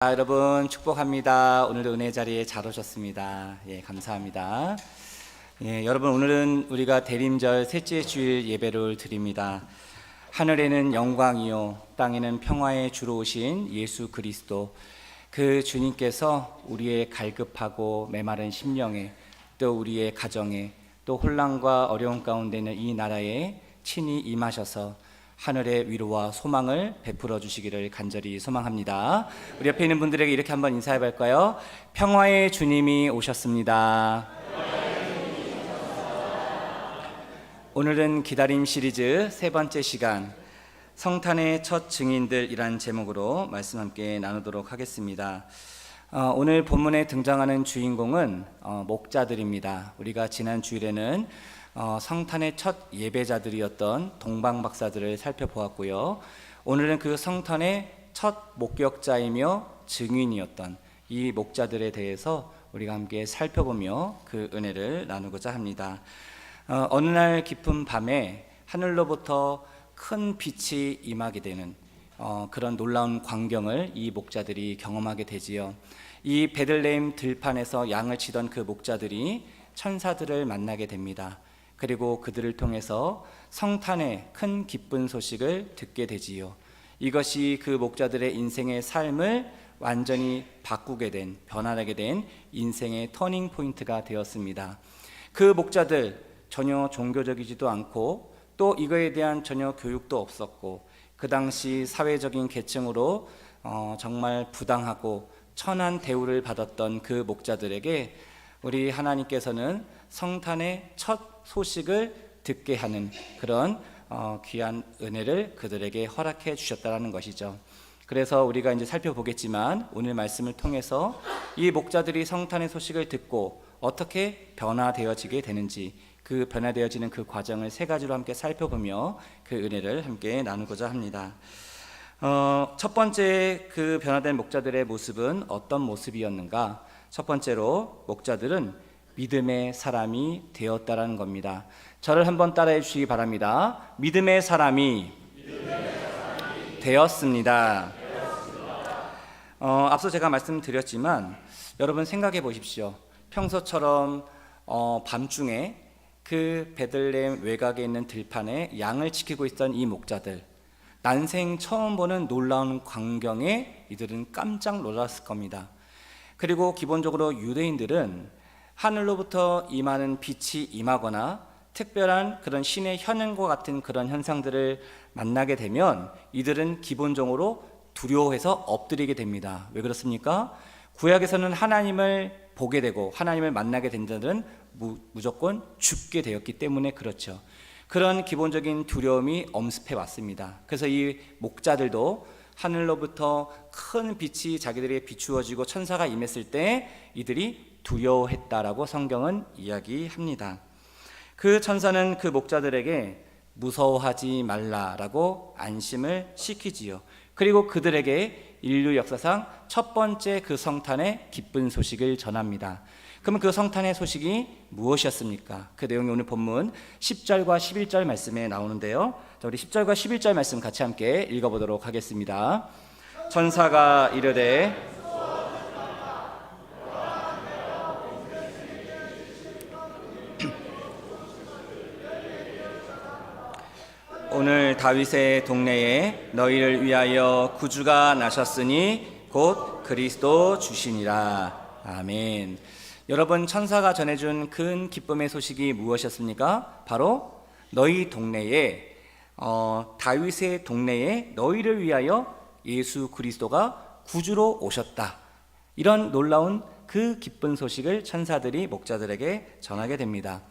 여러분 축복합니다. 오늘도 은혜 자리에 잘 오셨습니다. 감사합니다. 여러분 오늘은 우리가 대림절 셋째 주일 예배를 드립니다. 하늘에는 영광이요 땅에는 평화의 주로 오신 예수 그리스도, 그 주님께서 우리의 갈급하고 메마른 심령에, 또 우리의 가정에, 또 혼란과 어려움 가운데 있는 이 나라에 친히 임하셔서 하늘의 위로와 소망을 베풀어 주시기를 간절히 소망합니다. 우리 옆에 있는 분들에게 이렇게 한번 인사해 볼까요? 평화의 주님이 오셨습니다. 오늘은 기다림 시리즈 세 번째 시간, 성탄의 첫 증인들이란 제목으로 말씀 함께 나누도록 하겠습니다. 오늘 본문에 등장하는 주인공은 목자들입니다. 우리가 지난 주일에는 성탄의 첫 예배자들이었던 동방박사들을 살펴보았고요. 오늘은 그 성탄의 첫 목격자이며 증인이었던 이 목자들에 대해서 우리가 함께 살펴보며 그 은혜를 나누고자 합니다. 어느 날 깊은 밤에 하늘로부터 큰 빛이 임하게 되는 그런 놀라운 광경을 이 목자들이 경험하게 되지요. 이 베들레헴 들판에서 양을 치던 그 목자들이 천사들을 만나게 됩니다. 그리고 그들을 통해서 성탄의 큰 기쁜 소식을 듣게 되지요. 이것이 그 목자들의 인생의 삶을 완전히 바꾸게 된, 변화하게 된 인생의 터닝 포인트가 되었습니다. 그 목자들 전혀 종교적이지도 않고 또 이거에 대한 전혀 교육도 없었고, 그 당시 사회적인 계층으로 정말 부당하고 천한 대우를 받았던 그 목자들에게 우리 하나님께서는 성탄의 첫 소식을 듣게 하는 그런 귀한 은혜를 그들에게 허락해 주셨다는 것이죠. 그래서 우리가 이제 살펴보겠지만 오늘 말씀을 통해서 이 목자들이 성탄의 소식을 듣고 어떻게 변화되어지게 되는지, 그 변화되어지는 그 과정을 세 가지로 함께 살펴보며 그 은혜를 함께 나누고자 합니다. 첫 번째 그 변화된 목자들의 모습은 어떤 모습이었는가? 첫 번째로 목자들은 믿음의 사람이 되었다라는 겁니다. 저를 한번 따라해 주시기 바랍니다. 믿음의 사람이 되었습니다. 앞서 제가 말씀드렸지만 여러분 생각해 보십시오. 평소처럼 밤중에 그 베들레헴 외곽에 있는 들판에 양을 지키고 있던 이 목자들, 난생 처음 보는 놀라운 광경에 이들은 깜짝 놀랐을 겁니다. 그리고 기본적으로 유대인들은 하늘로부터 임하는 빛이 임하거나 특별한 그런 신의 현현과 같은 그런 현상들을 만나게 되면 이들은 기본적으로 두려워해서 엎드리게 됩니다. 왜 그렇습니까? 구약에서는 하나님을 보게 되고 하나님을 만나게 된 자들은 무조건 죽게 되었기 때문에 그렇죠. 그런 기본적인 두려움이 엄습해 왔습니다. 그래서 이 목자들도 하늘로부터 큰 빛이 자기들에게 비추어지고 천사가 임했을 때 이들이 두려워했다라고 성경은 이야기합니다. 그 천사는 그 목자들에게 무서워하지 말라라고 안심을 시키지요. 그리고 그들에게 인류 역사상 첫 번째 그 성탄의 기쁜 소식을 전합니다. 그러면 그 성탄의 소식이 무엇이었습니까? 그 내용이 오늘 본문 10절과 11절 말씀에 나오는데요. 자, 우리 10절과 11절 말씀 같이 함께 읽어보도록 하겠습니다. 천사가 이르되 오늘 다윗의 동네에 너희를 위하여 구주가 나셨으니 곧 그리스도 주시니라. 아멘. 여러분, 천사가 전해준 큰 기쁨의 소식이 무엇이었습니까? 바로 너희 동네에 다윗의 동네에 너희를 위하여 예수 그리스도가 구주로 오셨다. 이런 놀라운 그 기쁜 소식을 천사들이 목자들에게 전하게 됩니다.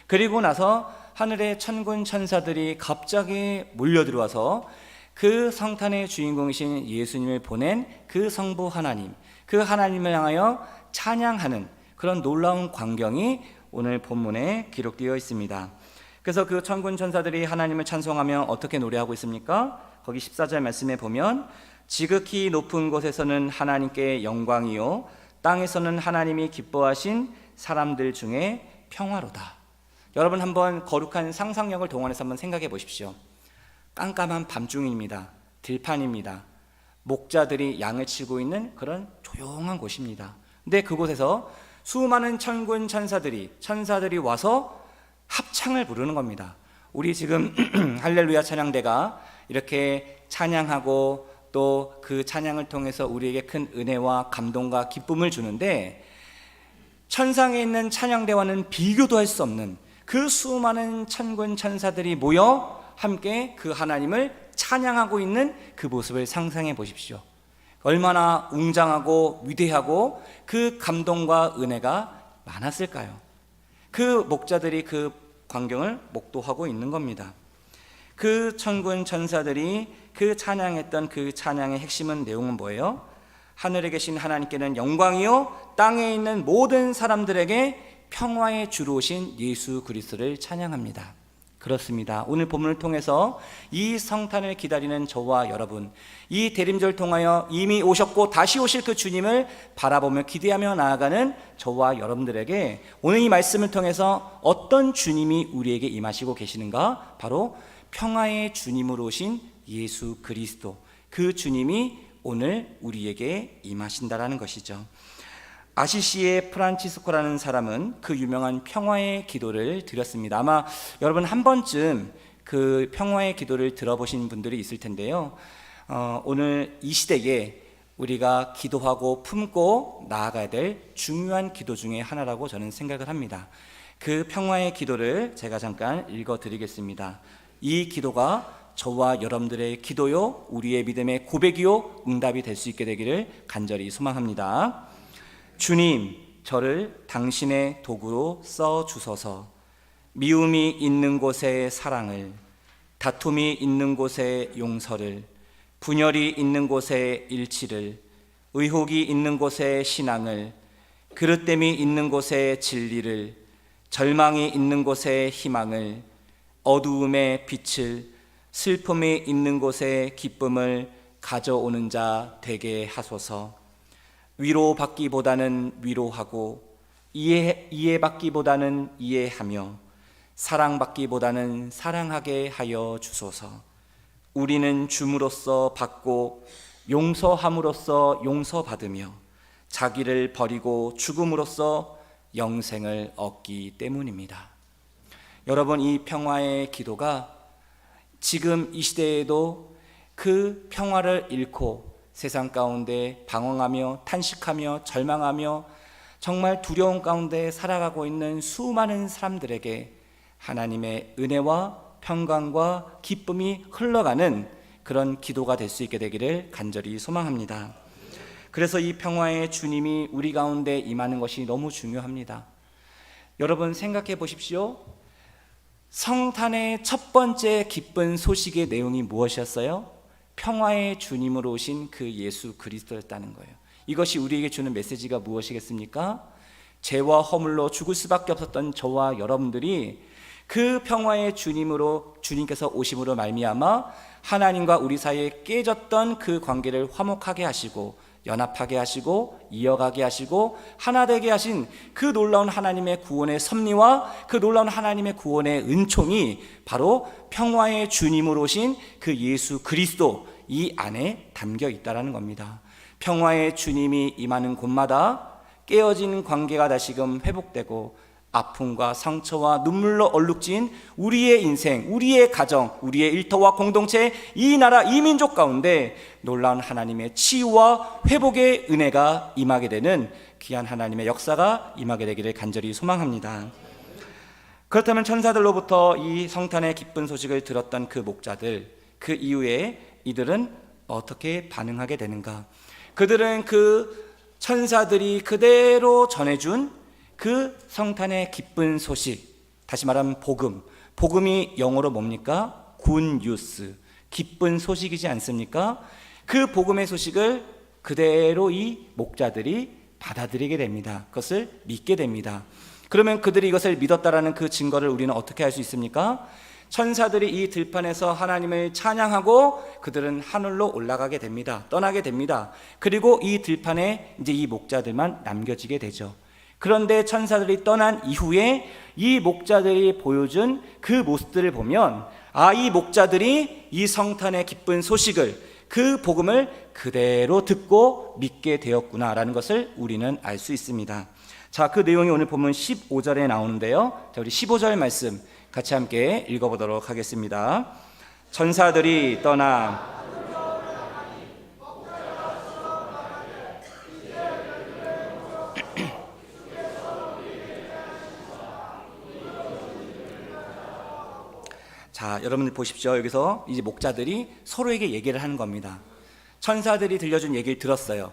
그리고 나서 하늘의 천군 천사들이 갑자기 몰려들어와서 그 성탄의 주인공이신 예수님을 보낸 그 성부 하나님, 그 하나님을 향하여 찬양하는 그런 놀라운 광경이 오늘 본문에 기록되어 있습니다. 그래서 그 천군 천사들이 하나님을 찬송하며 어떻게 노래하고 있습니까? 거기 14절 말씀에 보면 지극히 높은 곳에서는 하나님께 영광이요 땅에서는 하나님이 기뻐하신 사람들 중에 평화로다. 여러분 한번 거룩한 상상력을 동원해서 한번 생각해 보십시오. 깜깜한 밤중입니다. 들판입니다. 목자들이 양을 치고 있는 그런 조용한 곳입니다. 근데 그곳에서 수많은 천군 천사들이 와서 합창을 부르는 겁니다. 우리 지금 할렐루야 찬양대가 이렇게 찬양하고 또 그 찬양을 통해서 우리에게 큰 은혜와 감동과 기쁨을 주는데, 천상에 있는 찬양대와는 비교도 할 수 없는 그 수많은 천군 천사들이 모여 함께 그 하나님을 찬양하고 있는 그 모습을 상상해 보십시오. 얼마나 웅장하고 위대하고 그 감동과 은혜가 많았을까요? 그 목자들이 그 광경을 목도하고 있는 겁니다. 그 천군 천사들이 그 찬양했던 그 찬양의 핵심은 내용은 뭐예요? 하늘에 계신 하나님께는 영광이요 땅에 있는 모든 사람들에게 평화의 주로 오신 예수 그리스도를 찬양합니다. 그렇습니다. 오늘 본문을 통해서 이 성탄을 기다리는 저와 여러분, 이 대림절 통하여 이미 오셨고 다시 오실 그 주님을 바라보며 기대하며 나아가는 저와 여러분들에게 오늘 이 말씀을 통해서 어떤 주님이 우리에게 임하시고 계시는가? 바로 평화의 주님으로 오신 예수 그리스도, 그 주님이 오늘 우리에게 임하신다라는 것이죠. 아시시의 프란치스코라는 사람은 그 유명한 평화의 기도를 드렸습니다. 아마 여러분 한 번쯤 그 평화의 기도를 들어보신 분들이 있을 텐데요. 오늘 이 시대에 우리가 기도하고 품고 나아가야 될 중요한 기도 중에 하나라고 저는 생각을 합니다. 그 평화의 기도를 제가 잠깐 읽어드리겠습니다. 이 기도가 저와 여러분들의 기도요, 우리의 믿음의 고백이요, 응답이 될 수 있게 되기를 간절히 소망합니다. 주님, 저를 당신의 도구로 써주소서. 미움이 있는 곳에 사랑을, 다툼이 있는 곳에 용서를, 분열이 있는 곳에 일치를, 의혹이 있는 곳에 신앙을, 그릇됨이 있는 곳에 진리를, 절망이 있는 곳에 희망을, 어두움에 빛을, 슬픔이 있는 곳에 기쁨을 가져오는 자 되게 하소서. 위로받기보다는 위로하고, 이해받기보다는 이해하며, 사랑받기보다는 사랑하게 하여 주소서. 우리는 줌으로써 받고 용서함으로써 용서받으며 자기를 버리고 죽음으로써 영생을 얻기 때문입니다. 여러분, 이 평화의 기도가 지금 이 시대에도 그 평화를 잃고 세상 가운데 방황하며 탄식하며 절망하며 정말 두려움 가운데 살아가고 있는 수많은 사람들에게 하나님의 은혜와 평강과 기쁨이 흘러가는 그런 기도가 될 수 있게 되기를 간절히 소망합니다. 그래서 이 평화의 주님이 우리 가운데 임하는 것이 너무 중요합니다. 여러분 생각해 보십시오. 성탄의 첫 번째 기쁜 소식의 내용이 무엇이었어요? 평화의 주님으로 오신 그 예수 그리스도였다는 거예요. 이것이 우리에게 주는 메시지가 무엇이겠습니까? 죄와 허물로 죽을 수밖에 없었던 저와 여러분들이 그 평화의 주님으로, 주님께서 오심으로 말미암아 하나님과 우리 사이에 깨졌던 그 관계를 화목하게 하시고 연합하게 하시고 이어가게 하시고 하나 되게 하신 그 놀라운 하나님의 구원의 섭리와 그 놀라운 하나님의 구원의 은총이 바로 평화의 주님으로 오신 그 예수 그리스도, 이 안에 담겨 있다는 겁니다. 평화의 주님이 임하는 곳마다 깨어진 관계가 다시금 회복되고 아픔과 상처와 눈물로 얼룩진 우리의 인생, 우리의 가정, 우리의 일터와 공동체, 이 나라, 이 민족 가운데 놀라운 하나님의 치유와 회복의 은혜가 임하게 되는 귀한 하나님의 역사가 임하게 되기를 간절히 소망합니다. 그렇다면 천사들로부터 이 성탄의 기쁜 소식을 들었던 그 목자들, 그 이후에 이들은 어떻게 반응하게 되는가? 그들은 그 천사들이 그대로 전해준 그 성탄의 기쁜 소식, 다시 말하면 복음, 복음이 영어로 뭡니까? 굿 뉴스, 기쁜 소식이지 않습니까? 그 복음의 소식을 그대로 이 목자들이 받아들이게 됩니다. 그것을 믿게 됩니다. 그러면 그들이 이것을 믿었다라는 그 증거를 우리는 어떻게 할 수 있습니까? 천사들이 이 들판에서 하나님을 찬양하고 그들은 하늘로 올라가게 됩니다. 떠나게 됩니다. 그리고 이 들판에 이제 이 목자들만 남겨지게 되죠. 그런데 천사들이 떠난 이후에 이 목자들이 보여준 그 모습들을 보면, 이 목자들이 이 성탄의 기쁜 소식을, 그 복음을 그대로 듣고 믿게 되었구나라는 것을 우리는 알 수 있습니다. 자, 그 내용이 오늘 본문 15절에 나오는데요. 자, 우리 15절 말씀 같이 함께 읽어보도록 하겠습니다. 천사들이 떠나 자, 여러분들 보십시오. 여기서 이제 목자들이 서로에게 얘기를 하는 겁니다. 천사들이 들려준 얘기를 들었어요.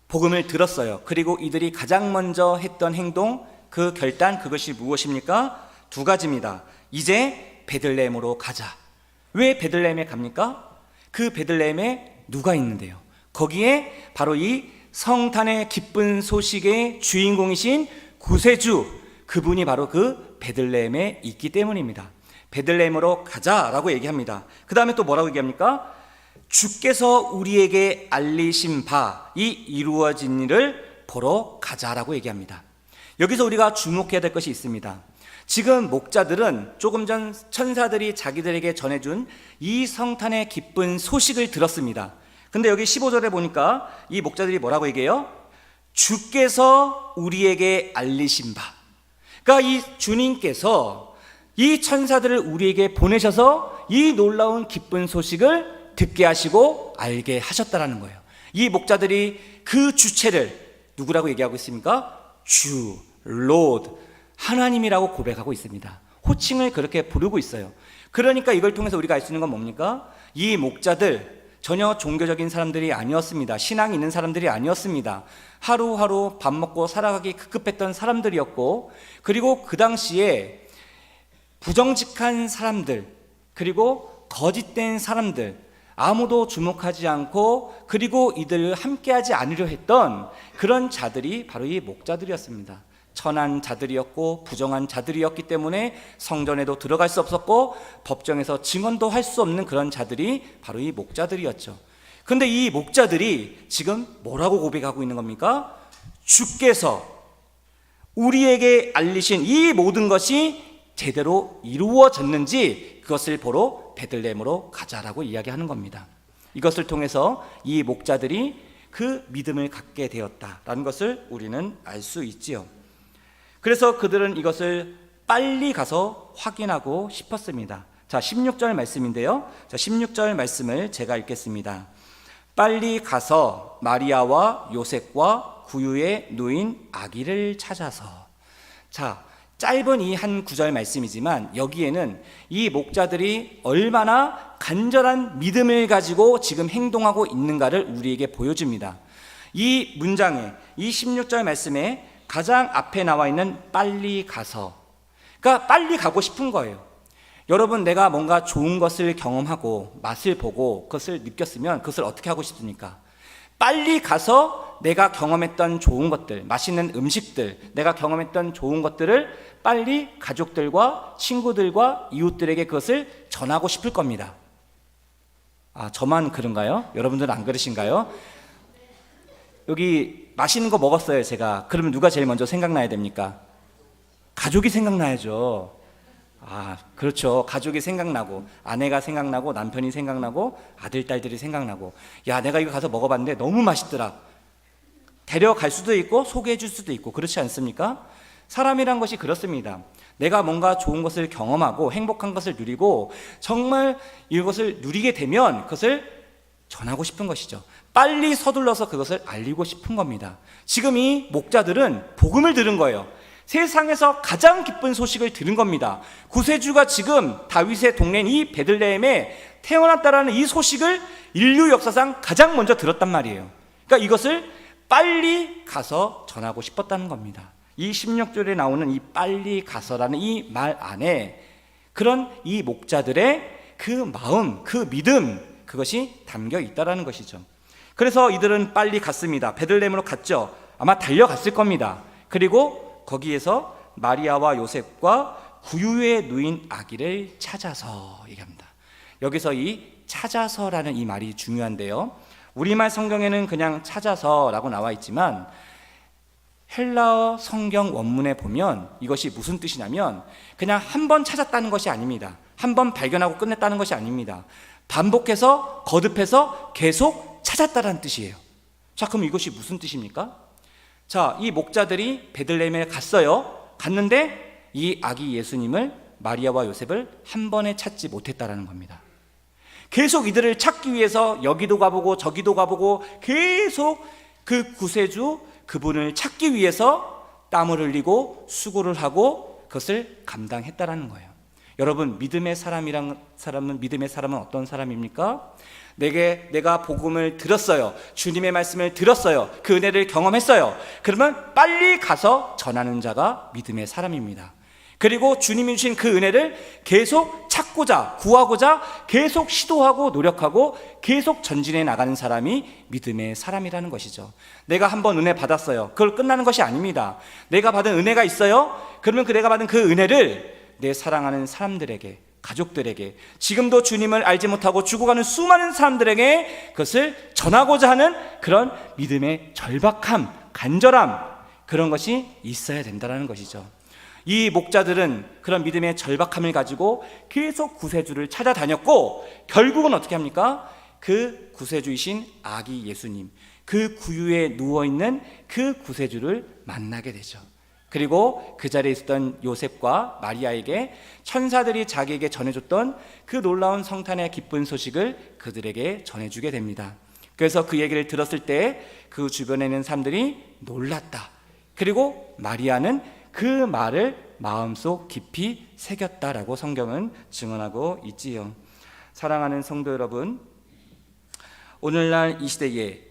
복음을 들었어요. 그리고 이들이 가장 먼저 했던 행동, 그 결단, 그것이 무엇입니까? 두 가지입니다. 이제 베들레헴으로 가자. 왜 베들레헴에 갑니까? 그 베들레헴에 누가 있는데요? 거기에 바로 이 성탄의 기쁜 소식의 주인공이신 구세주, 그분이 바로 그 베들레헴에 있기 때문입니다. 베들레헴으로 가자라고 얘기합니다. 그 다음에 또 뭐라고 얘기합니까? 주께서 우리에게 알리신 바 이 이루어진 일을 보러 가자라고 얘기합니다. 여기서 우리가 주목해야 될 것이 있습니다. 지금 목자들은 조금 전 천사들이 자기들에게 전해준 이 성탄의 기쁜 소식을 들었습니다. 근데 여기 15절에 보니까 이 목자들이 뭐라고 얘기해요? 주께서 우리에게 알리신 바. 그러니까 이 주님께서 이 천사들을 우리에게 보내셔서 이 놀라운 기쁜 소식을 듣게 하시고 알게 하셨다라는 거예요. 이 목자들이 그 주체를 누구라고 얘기하고 있습니까? 주, 로드, 하나님이라고 고백하고 있습니다. 호칭을 그렇게 부르고 있어요. 그러니까 이걸 통해서 우리가 알 수 있는 건 뭡니까? 이 목자들 전혀 종교적인 사람들이 아니었습니다. 신앙이 있는 사람들이 아니었습니다. 하루하루 밥 먹고 살아가기 급급했던 사람들이었고, 그리고 그 당시에 부정직한 사람들, 그리고 거짓된 사람들, 아무도 주목하지 않고 그리고 이들을 함께하지 않으려 했던 그런 자들이 바로 이 목자들이었습니다. 천한 자들이었고 부정한 자들이었기 때문에 성전에도 들어갈 수 없었고 법정에서 증언도 할 수 없는 그런 자들이 바로 이 목자들이었죠. 그런데 이 목자들이 지금 뭐라고 고백하고 있는 겁니까? 주께서 우리에게 알리신 이 모든 것이 제대로 이루어졌는지 그것을 보러 베들레헴으로 가자라고 이야기하는 겁니다. 이것을 통해서 이 목자들이 그 믿음을 갖게 되었다라는 것을 우리는 알 수 있지요. 그래서 그들은 이것을 빨리 가서 확인하고 싶었습니다. 자, 16절 말씀인데요. 자, 16절 말씀을 제가 읽겠습니다. 빨리 가서 마리아와 요셉과 구유에 누인 아기를 찾아서. 자, 짧은 이 한 구절 말씀이지만 여기에는 이 목자들이 얼마나 간절한 믿음을 가지고 지금 행동하고 있는가를 우리에게 보여줍니다. 이 문장에, 이 16절 말씀에 가장 앞에 나와 있는 빨리 가서, 그러니까 빨리 가고 싶은 거예요. 여러분, 내가 뭔가 좋은 것을 경험하고 맛을 보고 그것을 느꼈으면 그것을 어떻게 하고 싶습니까? 빨리 가서 내가 경험했던 좋은 것들, 맛있는 음식들, 내가 경험했던 좋은 것들을 빨리 가족들과 친구들과 이웃들에게 그것을 전하고 싶을 겁니다. 아, 저만 그런가요? 여러분들은 안 그러신가요? 여기 맛있는 거 먹었어요, 제가. 그러면 누가 제일 먼저 생각나야 됩니까? 가족이 생각나야죠. 아, 그렇죠. 가족이 생각나고 아내가 생각나고 남편이 생각나고 아들, 딸들이 생각나고, 야, 내가 이거 가서 먹어봤는데 너무 맛있더라. 데려갈 수도 있고 소개해 줄 수도 있고, 그렇지 않습니까? 사람이란 것이 그렇습니다. 내가 뭔가 좋은 것을 경험하고 행복한 것을 누리고 정말 이것을 누리게 되면 그것을 전하고 싶은 것이죠. 빨리 서둘러서 그것을 알리고 싶은 겁니다. 지금 이 목자들은 복음을 들은 거예요. 세상에서 가장 기쁜 소식을 들은 겁니다. 구세주가 지금 다윗의 동네인 이 베들레헴에 태어났다라는 이 소식을 인류 역사상 가장 먼저 들었단 말이에요. 그러니까 이것을 빨리 가서 전하고 싶었다는 겁니다. 이 16절에 나오는 이 빨리 가서라는 이 말 안에 그런 이 목자들의 그 마음, 그 믿음, 그것이 담겨 있다라는 것이죠. 그래서 이들은 빨리 갔습니다. 베들레헴으로 갔죠. 아마 달려갔을 겁니다. 그리고 거기에서 마리아와 요셉과 구유에 누인 아기를 찾아서 얘기합니다. 여기서 이 찾아서라는 이 말이 중요한데요. 우리말 성경에는 그냥 찾아서라고 나와 있지만 헬라어 성경 원문에 보면 이것이 무슨 뜻이냐면 그냥 한 번 찾았다는 것이 아닙니다. 한 번 발견하고 끝냈다는 것이 아닙니다. 반복해서 거듭해서 계속 찾았다라는 뜻이에요. 자, 그럼 이것이 무슨 뜻입니까? 자, 이 목자들이 베들레헴에 갔는데 이 아기 예수님을, 마리아와 요셉을 한 번에 찾지 못했다라는 겁니다. 계속 이들을 찾기 위해서 여기도 가보고 저기도 가보고 계속 그 구세주, 그분을 찾기 위해서 땀을 흘리고 수고를 하고 그것을 감당했다라는 거예요. 여러분, 믿음의 사람은 어떤 사람입니까? 내가 복음을 들었어요. 주님의 말씀을 들었어요. 그 은혜를 경험했어요. 그러면 빨리 가서 전하는 자가 믿음의 사람입니다. 그리고 주님이 주신 그 은혜를 계속 찾고자, 구하고자 계속 시도하고 노력하고 계속 전진해 나가는 사람이 믿음의 사람이라는 것이죠. 내가 한번 은혜 받았어요. 그걸 끝나는 것이 아닙니다. 내가 받은 은혜가 있어요. 그러면 내가 받은 그 은혜를 내 사랑하는 사람들에게, 가족들에게, 지금도 주님을 알지 못하고 죽어가는 수많은 사람들에게 그것을 전하고자 하는 그런 믿음의 절박함, 간절함, 그런 것이 있어야 된다는 것이죠. 이 목자들은 그런 믿음의 절박함을 가지고 계속 구세주를 찾아다녔고, 결국은 어떻게 합니까? 그 구세주이신 아기 예수님, 그 구유에 누워있는 그 구세주를 만나게 되죠. 그리고 그 자리에 있었던 요셉과 마리아에게 천사들이 자기에게 전해줬던 그 놀라운 성탄의 기쁜 소식을 그들에게 전해주게 됩니다. 그래서 그 얘기를 들었을 때 그 주변에 있는 사람들이 놀랐다. 그리고 마리아는 그 말을 마음속 깊이 새겼다라고 성경은 증언하고 있지요. 사랑하는 성도 여러분, 오늘날 이 시대에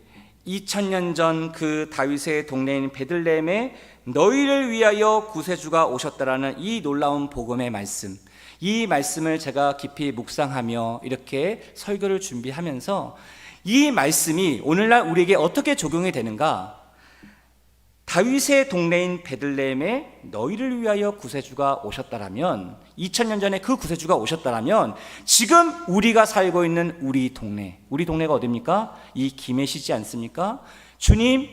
2000년 전 그 다윗의 동네인 베들레헴에 너희를 위하여 구세주가 오셨다라는 이 놀라운 복음의 말씀, 이 말씀을 제가 깊이 묵상하며 이렇게 설교를 준비하면서 이 말씀이 오늘날 우리에게 어떻게 적용이 되는가? 다윗의 동네인 베들레헴에 너희를 위하여 구세주가 오셨다라면, 2000년 전에 그 구세주가 오셨다라면 지금 우리가 살고 있는 우리가 어디입니까? 이 김해시지 않습니까? 주님,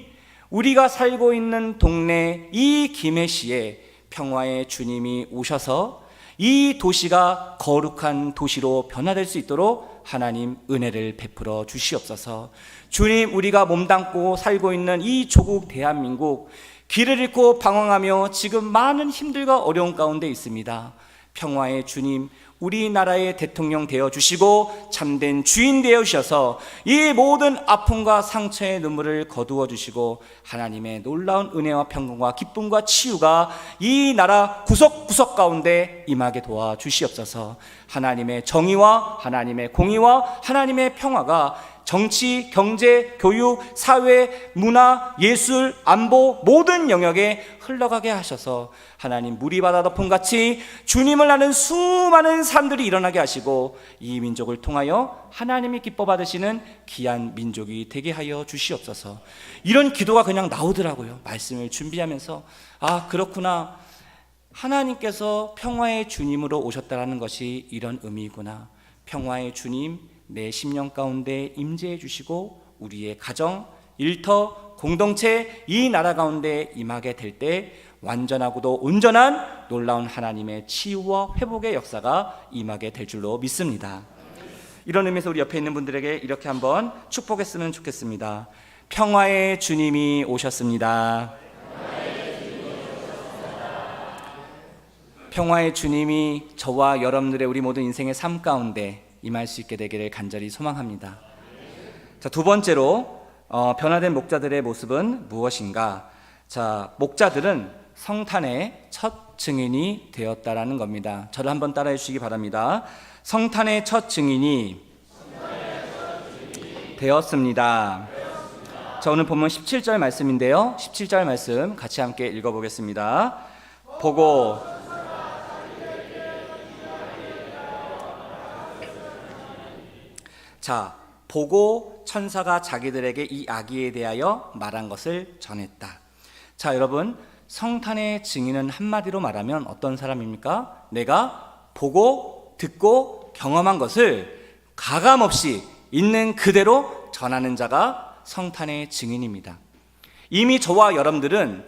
우리가 살고 있는 동네 이 김해시에 평화의 주님이 오셔서 이 도시가 거룩한 도시로 변화될 수 있도록 하나님 은혜를 베풀어 주시옵소서. 주님, 우리가 몸담고 살고 있는 이 조국 대한민국, 길을 잃고 방황하며 지금 많은 힘들과 어려움 가운데 있습니다. 평화의 주님, 우리나라의 대통령 되어 주시고 참된 주인 되어 주셔서 이 모든 아픔과 상처의 눈물을 거두어 주시고 하나님의 놀라운 은혜와 평강과 기쁨과 치유가 이 나라 구석구석 가운데 임하게 도와 주시옵소서. 하나님의 정의와 하나님의 공의와 하나님의 평화가 정치, 경제, 교육, 사회, 문화, 예술, 안보 모든 영역에 흘러가게 하셔서 하나님 무리바다 덮음같이 주님을 아는 수많은 사람들이 일어나게 하시고 이 민족을 통하여 하나님이 기뻐 받으시는 귀한 민족이 되게 하여 주시옵소서. 이런 기도가 그냥 나오더라고요. 말씀을 준비하면서 아, 그렇구나, 하나님께서 평화의 주님으로 오셨다는 것이 이런 의미구나. 평화의 주님 내 심령 가운데 임재해 주시고 우리의 가정, 일터, 공동체, 이 나라 가운데 임하게 될 때 완전하고도 온전한 놀라운 하나님의 치유와 회복의 역사가 임하게 될 줄로 믿습니다. 이런 의미에서 우리 옆에 있는 분들에게 이렇게 한번 축복했으면 좋겠습니다. 평화의 주님이 오셨습니다. 평화의 주님이 저와 여러분들의 우리 모든 인생의 삶 가운데 임할 수 있게 되기를 간절히 소망합니다. 자, 두 번째로 변화된 목자들의 모습은 무엇인가? 자, 목자들은 성탄의 첫 증인이 되었다라는 겁니다. 저를 한번 따라해 주시기 바랍니다. 성탄의 첫 증인이 되었습니다. 자, 오늘 본문 17절 말씀인데요. 17절 말씀 같이 함께 읽어보겠습니다. 보고 자, 보고 천사가 자기들에게 이 아기에 대하여 말한 것을 전했다. 자, 여러분, 성탄의 증인은 한마디로 말하면 어떤 사람입니까? 내가 보고 듣고 경험한 것을 가감없이 있는 그대로 전하는 자가 성탄의 증인입니다. 이미 저와 여러분들은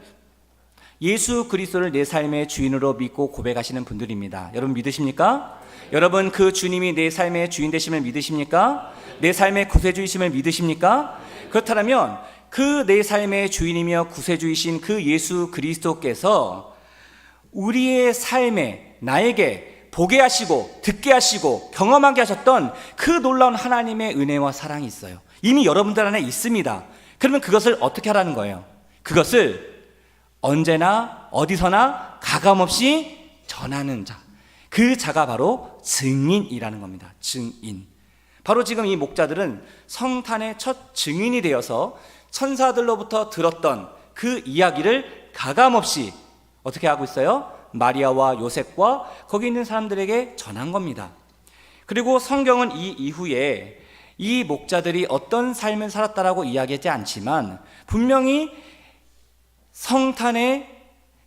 예수 그리스도를 내 삶의 주인으로 믿고 고백하시는 분들입니다. 여러분 믿으십니까? 여러분 그 주님이 내 삶의 주인 되심을 믿으십니까? 내 삶의 구세주이심을 믿으십니까? 그렇다면 그 내 삶의 주인이며 구세주이신 그 예수 그리스도께서 우리의 삶에 나에게 보게 하시고 듣게 하시고 경험하게 하셨던 그 놀라운 하나님의 은혜와 사랑이 있어요. 이미 여러분들 안에 있습니다. 그러면 그것을 어떻게 하라는 거예요? 그것을 언제나 어디서나 가감없이 전하는 자, 그 자가 바로 증인이라는 겁니다. 증인. 바로 지금 이 목자들은 성탄의 첫 증인이 되어서 천사들로부터 들었던 그 이야기를 가감없이 어떻게 하고 있어요? 마리아와 요셉과 거기 있는 사람들에게 전한 겁니다. 그리고 성경은 이 이후에 이 목자들이 어떤 삶을 살았다라고 이야기하지 않지만 분명히 성탄의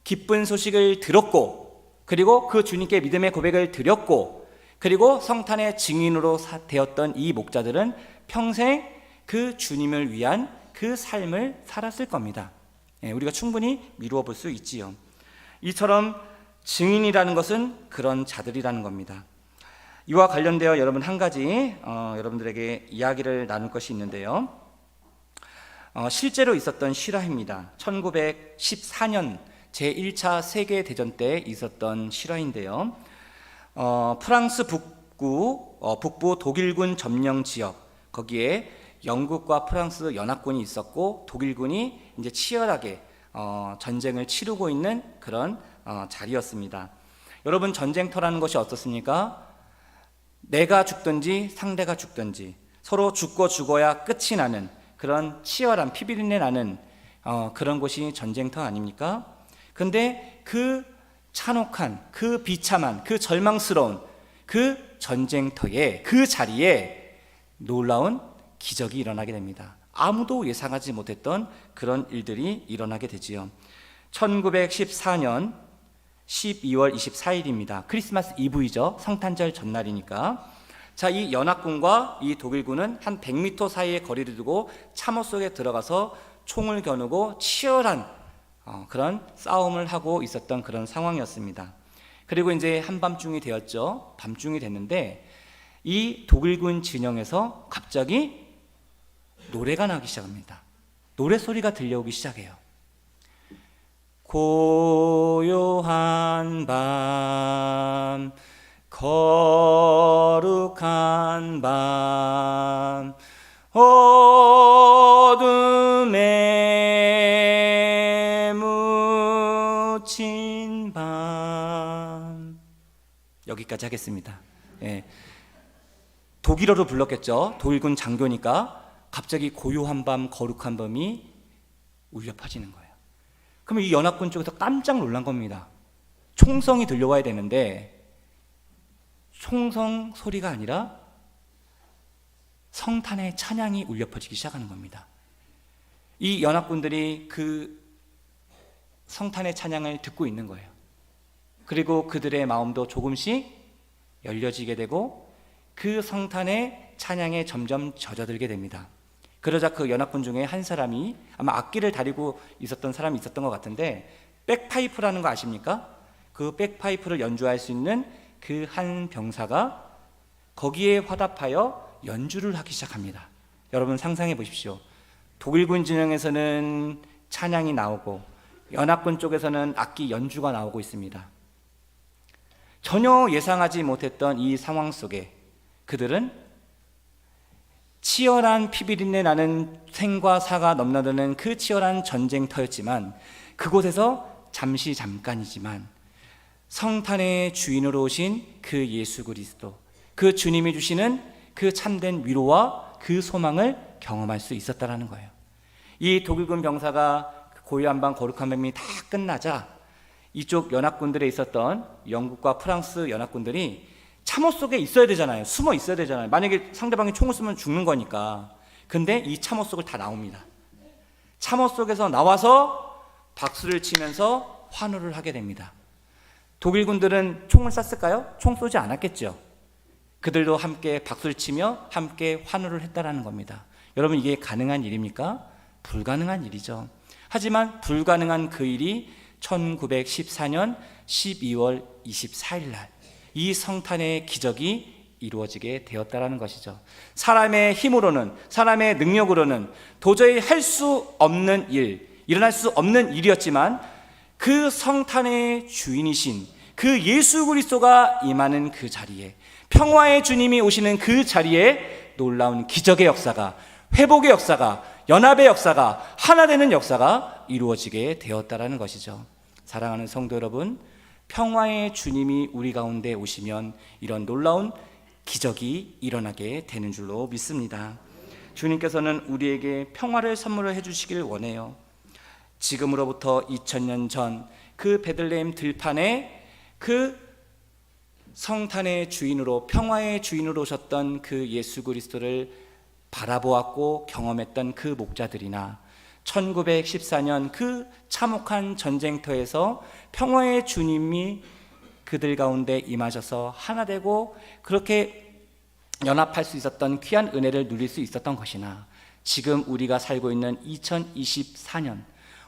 기쁜 소식을 들었고, 그리고 그 주님께 믿음의 고백을 드렸고, 그리고 성탄의 증인으로 되었던 이 목자들은 평생 그 주님을 위한 그 삶을 살았을 겁니다. 우리가 충분히 미루어 볼 수 있지요. 이처럼 증인이라는 것은 그런 자들이라는 겁니다. 이와 관련되어 여러분 한 가지 여러분들에게 이야기를 나눌 것이 있는데요. 실제로 있었던 실화입니다. 1914년 제1차 세계대전 때 있었던 실화인데요. 프랑스 북부 독일군 점령 지역, 거기에 영국과 프랑스 연합군이 있었고 독일군이 이제 치열하게 전쟁을 치르고 있는 그런 자리였습니다. 여러분 전쟁터라는 것이 어떻습니까? 내가 죽든지 상대가 죽든지 서로 죽고 죽어야 끝이 나는 그런 치열한 피비린내 나는 그런 곳이 전쟁터 아닙니까? 근데 그 찬혹한, 그 비참한, 그 절망스러운 그 전쟁터에, 그 자리에 놀라운 기적이 일어나게 됩니다. 아무도 예상하지 못했던 그런 일들이 일어나게 되지요. 1914년 12월 24일입니다. 크리스마스 이브이죠. 성탄절 전날이니까. 자, 이 연합군과 이 독일군은 한 100m 사이의 거리를 두고 참호 속에 들어가서 총을 겨누고 치열한 그런 싸움을 하고 있었던 그런 상황이었습니다. 그리고 이제 한밤중이 되었죠. 밤중이 됐는데 이 독일군 진영에서 갑자기 노래가 나기 시작합니다. 노래소리가 들려오기 시작해요. 고요한 밤, 거룩한 밤, 어둠에 묻힌 밤. 여기까지 하겠습니다. 독일어로 불렀겠죠. 독일군 장교니까 갑자기 고요한 밤, 거룩한 밤이 울려 퍼지는 거예요. 그러면 이 연합군 쪽에서 깜짝 놀란 겁니다. 총성이 들려와야 되는데 총성 소리가 아니라 성탄의 찬양이 울려 퍼지기 시작하는 겁니다. 이 연합군들이 그 성탄의 찬양을 듣고 있는 거예요. 그리고 그들의 마음도 조금씩 열려지게 되고 그 성탄의 찬양에 점점 젖어들게 됩니다. 그러자 그 연합군 중에 한 사람이 아마 악기를 다루고 있었던 사람이 있었던 것 같은데 백파이프라는 거 아십니까? 그 백파이프를 연주할 수 있는 그 한 병사가 거기에 화답하여 연주를 하기 시작합니다. 여러분 상상해 보십시오. 독일군 진영에서는 찬양이 나오고 연합군 쪽에서는 악기 연주가 나오고 있습니다. 전혀 예상하지 못했던 이 상황 속에 그들은 치열한 피비린내 나는 생과 사가 넘나드는 그 치열한 전쟁터였지만 그곳에서 잠깐이지만 성탄의 주인으로 오신 그 예수 그리스도, 그 주님이 주시는 그 참된 위로와 그 소망을 경험할 수 있었다라는 거예요. 이 독일군 병사가 고요한 밤 거룩한 밤이 다 끝나자 이쪽 연합군들에 있었던 영국과 프랑스 연합군들이 참호 속에 있어야 되잖아요. 숨어 있어야 되잖아요. 만약에 상대방이 총을 쏘면 죽는 거니까. 근데 이 참호 속을 다 나옵니다. 참호 속에서 나와서 박수를 치면서 환호를 하게 됩니다. 독일군들은 총을 쐈을까요? 총 쏘지 않았겠죠. 그들도 함께 박수를 치며 함께 환호를 했다라는 겁니다. 여러분 이게 가능한 일입니까? 불가능한 일이죠. 하지만 불가능한 그 일이 1914년 12월 24일 날 이 성탄의 기적이 이루어지게 되었다라는 것이죠. 사람의 힘으로는, 사람의 능력으로는 도저히 할 수 없는 일, 일어날 수 없는 일이었지만 그 성탄의 주인이신 그 예수 그리스도가 임하는 그 자리에, 평화의 주님이 오시는 그 자리에 놀라운 기적의 역사가, 회복의 역사가, 연합의 역사가, 하나 되는 역사가 이루어지게 되었다라는 것이죠. 사랑하는 성도 여러분, 평화의 주님이 우리 가운데 오시면 이런 놀라운 기적이 일어나게 되는 줄로 믿습니다. 주님께서는 우리에게 평화를 선물을 해주시길 원해요. 지금으로부터 2000년 전 그 베들레헴 들판에 그 성탄의 주인으로, 평화의 주인으로 오셨던 그 예수 그리스도를 바라보았고 경험했던 그 목자들이나 1914년 그 참혹한 전쟁터에서 평화의 주님이 그들 가운데 임하셔서 하나 되고 그렇게 연합할 수 있었던 귀한 은혜를 누릴 수 있었던 것이나, 지금 우리가 살고 있는 2024년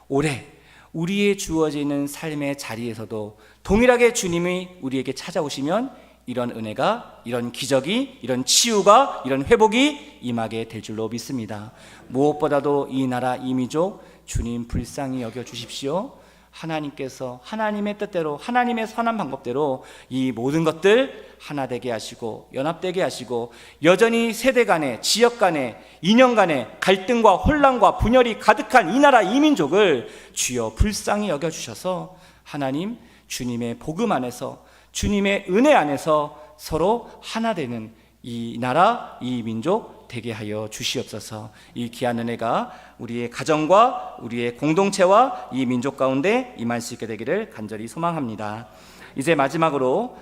올해 우리의 주어지는 삶의 자리에서도 동일하게 주님이 우리에게 찾아오시면 이런 은혜가, 이런 기적이, 이런 치유가, 이런 회복이 임하게 될 줄로 믿습니다. 무엇보다도 이 나라 이 민족 주님 불쌍히 여겨 주십시오. 하나님께서 하나님의 뜻대로, 하나님의 선한 방법대로 이 모든 것들 하나 되게 하시고 연합되게 하시고, 여전히 세대 간에, 지역 간에, 이념 간에 갈등과 혼란과 분열이 가득한 이 나라 이 민족을 주여 불쌍히 여겨 주셔서 하나님 주님의 복음 안에서, 주님의 은혜 안에서 서로 하나 되는 이 나라 이 민족 되게 하여 주시옵소서. 이 귀한 은혜가 우리의 가정과 우리의 공동체와 이 민족 가운데 임할 수 있게 되기를 간절히 소망합니다. 이제 마지막으로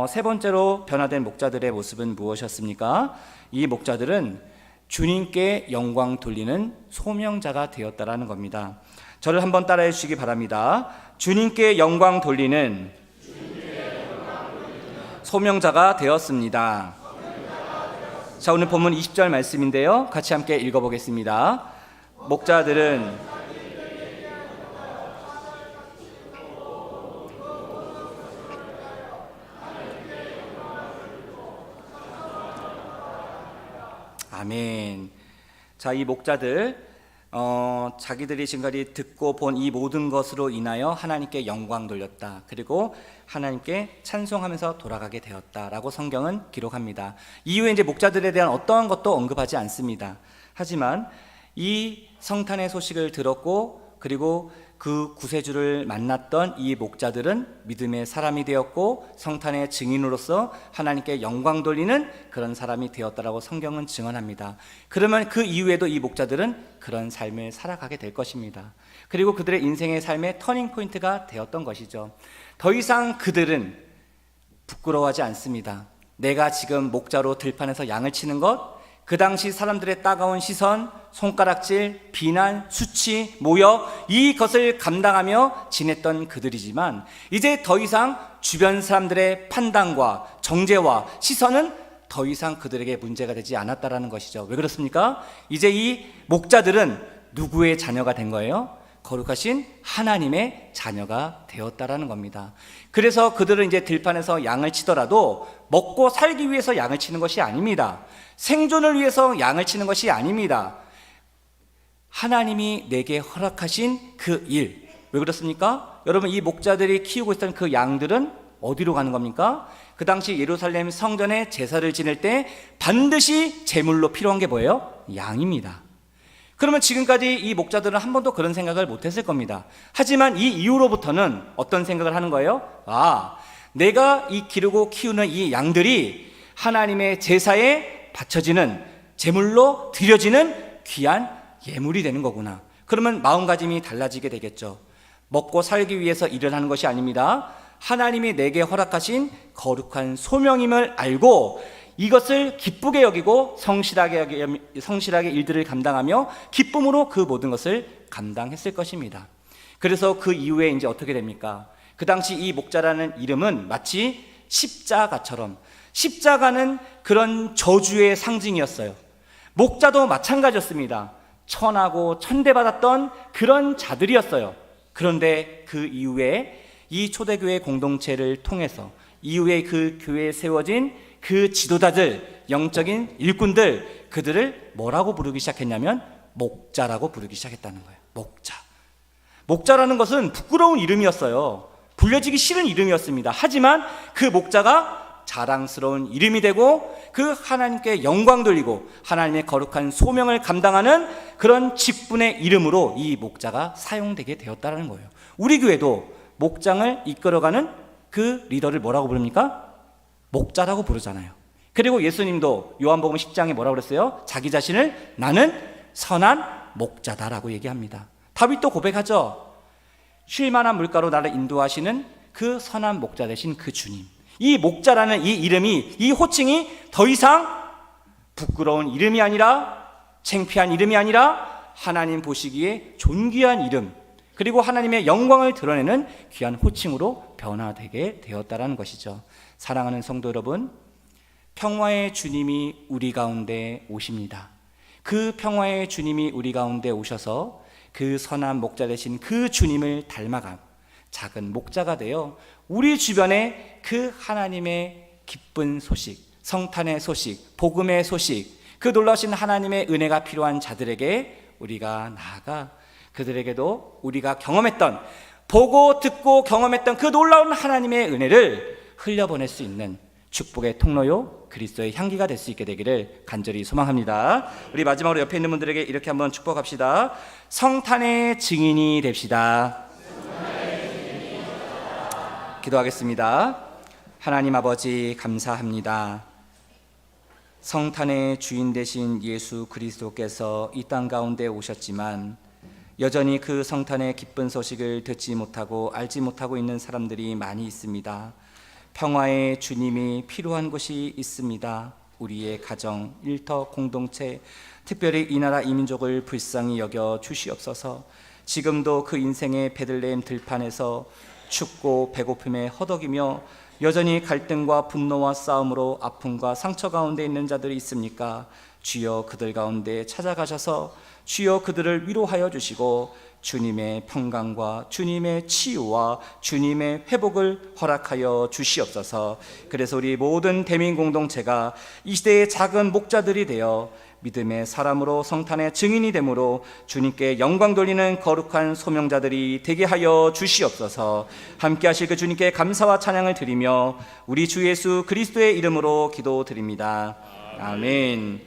세 번째로 변화된 목자들의 모습은 무엇이었습니까? 이 목자들은 주님께 영광 돌리는 소명자가 되었다라는 겁니다. 저를 한번 따라해 주시기 바랍니다. 주님께 영광 돌리는 소명자가 되었습니다. 자, 오늘 본문 20절 말씀인데요, 같이 함께 읽어보겠습니다. 목자들은 아멘. 자, 이 목자들 자기들이 지금까지 듣고 본 이 모든 것으로 인하여 하나님께 영광 돌렸다, 그리고 하나님께 찬송하면서 돌아가게 되었다라고 성경은 기록합니다. 이후에 이제 목자들에 대한 어떠한 것도 언급하지 않습니다. 하지만 이 성탄의 소식을 들었고 그리고 그 구세주를 만났던 이 목자들은 믿음의 사람이 되었고 성탄의 증인으로서 하나님께 영광 돌리는 그런 사람이 되었다라고 성경은 증언합니다. 그러면 그 이후에도 이 목자들은 그런 삶을 살아가게 될 것입니다. 그리고 그들의 인생의 삶의 터닝 포인트가 되었던 것이죠. 더 이상 그들은 부끄러워하지 않습니다. 내가 지금 목자로 들판에서 양을 치는 것, 그 당시 사람들의 따가운 시선, 손가락질, 비난, 수치, 모욕, 이것을 감당하며 지냈던 그들이지만 이제 더 이상 주변 사람들의 판단과 정죄와 시선은 더 이상 그들에게 문제가 되지 않았다라는 것이죠. 왜 그렇습니까? 이제 이 목자들은 누구의 자녀가 된 거예요? 거룩하신 하나님의 자녀가 되었다라는 겁니다. 그래서 그들은 이제 들판에서 양을 치더라도 먹고 살기 위해서 양을 치는 것이 아닙니다. 생존을 위해서 양을 치는 것이 아닙니다. 하나님이 내게 허락하신 그 일. 왜 그렇습니까? 여러분, 이 목자들이 키우고 있던 그 양들은 어디로 가는 겁니까? 그 당시 예루살렘 성전에 제사를 지낼 때 반드시 제물로 필요한 게 뭐예요? 양입니다. 그러면 지금까지 이 목자들은 한 번도 그런 생각을 못했을 겁니다. 하지만 이 이후로부터는 어떤 생각을 하는 거예요? 내가 이 기르고 키우는 이 양들이 하나님의 제사에 바쳐지는, 제물로 드려지는 귀한 예물이 되는 거구나. 그러면 마음가짐이 달라지게 되겠죠. 먹고 살기 위해서 일을 하는 것이 아닙니다. 하나님이 내게 허락하신 거룩한 소명임을 알고 이것을 기쁘게 여기고 성실하게 일들을 감당하며 기쁨으로 그 모든 것을 감당했을 것입니다. 그래서 그 이후에 이제 어떻게 됩니까? 그 당시 이 목자라는 이름은 마치 십자가처럼, 십자가는 그런 저주의 상징이었어요. 목자도 마찬가지였습니다. 천하고 천대받았던 그런 자들이었어요. 그런데 그 이후에 이 초대교회 공동체를 통해서 이후에 그 교회에 세워진 그 지도자들, 영적인 일꾼들, 그들을 뭐라고 부르기 시작했냐면 목자라고 부르기 시작했다는 거예요. 목자. 목자라는 것은 부끄러운 이름이었어요. 불려지기 싫은 이름이었습니다. 하지만 그 목자가 자랑스러운 이름이 되고 그 하나님께 영광 돌리고 하나님의 거룩한 소명을 감당하는 그런 직분의 이름으로 이 목자가 사용되게 되었다는 거예요. 우리 교회도 목장을 이끌어가는 그 리더를 뭐라고 부릅니까? 목자라고 부르잖아요. 그리고 예수님도 요한복음 10장에 뭐라고 그랬어요? 자기 자신을 나는 선한 목자다라고 얘기합니다. 다윗도 고백하죠. 쉴만한 물가로 나를 인도하시는 그 선한 목자 되신 그 주님. 이 목자라는 이 이름이, 이 호칭이 더 이상 부끄러운 이름이 아니라, 창피한 이름이 아니라 하나님 보시기에 존귀한 이름, 그리고 하나님의 영광을 드러내는 귀한 호칭으로 변화되게 되었다는 것이죠. 사랑하는 성도 여러분, 평화의 주님이 우리 가운데 오십니다. 그 평화의 주님이 우리 가운데 오셔서 그 선한 목자 되신 그 주님을 닮아가 작은 목자가 되어 우리 주변에 그 하나님의 기쁜 소식, 성탄의 소식, 복음의 소식, 그 놀라신 하나님의 은혜가 필요한 자들에게 우리가 나아가 그들에게도 우리가 경험했던, 보고 듣고 경험했던 그 놀라운 하나님의 은혜를 흘려보낼 수 있는 축복의 통로요 그리스도의 향기가 될 수 있게 되기를 간절히 소망합니다. 우리 마지막으로 옆에 있는 분들에게 이렇게 한번 축복합시다. 성탄의 증인이 됩시다. 기도하겠습니다. 하나님 아버지 감사합니다. 성탄의 주인 되신 예수 그리스도께서 이 땅 가운데 오셨지만 여전히 그 성탄의 기쁜 소식을 듣지 못하고 알지 못하고 있는 사람들이 많이 있습니다. 평화의 주님이 필요한 곳이 있습니다. 우리의 가정, 일터, 공동체, 특별히 이 나라 이민족을 불쌍히 여겨 주시옵소서. 지금도 그 인생의 베들레헴 들판에서 춥고 배고픔에 허덕이며 여전히 갈등과 분노와 싸움으로 아픔과 상처 가운데 있는 자들이 있습니까? 주여 그들 가운데 찾아가셔서 주여 그들을 위로하여 주시고 주님의 평강과 주님의 치유와 주님의 회복을 허락하여 주시옵소서. 그래서 우리 모든 대민 공동체가 이 시대의 작은 목자들이 되어 믿음의 사람으로 성탄의 증인이 되므로 주님께 영광 돌리는 거룩한 소명자들이 되게 하여 주시옵소서. 함께 하실 그 주님께 감사와 찬양을 드리며 우리 주 예수 그리스도의 이름으로 기도드립니다. 아멘.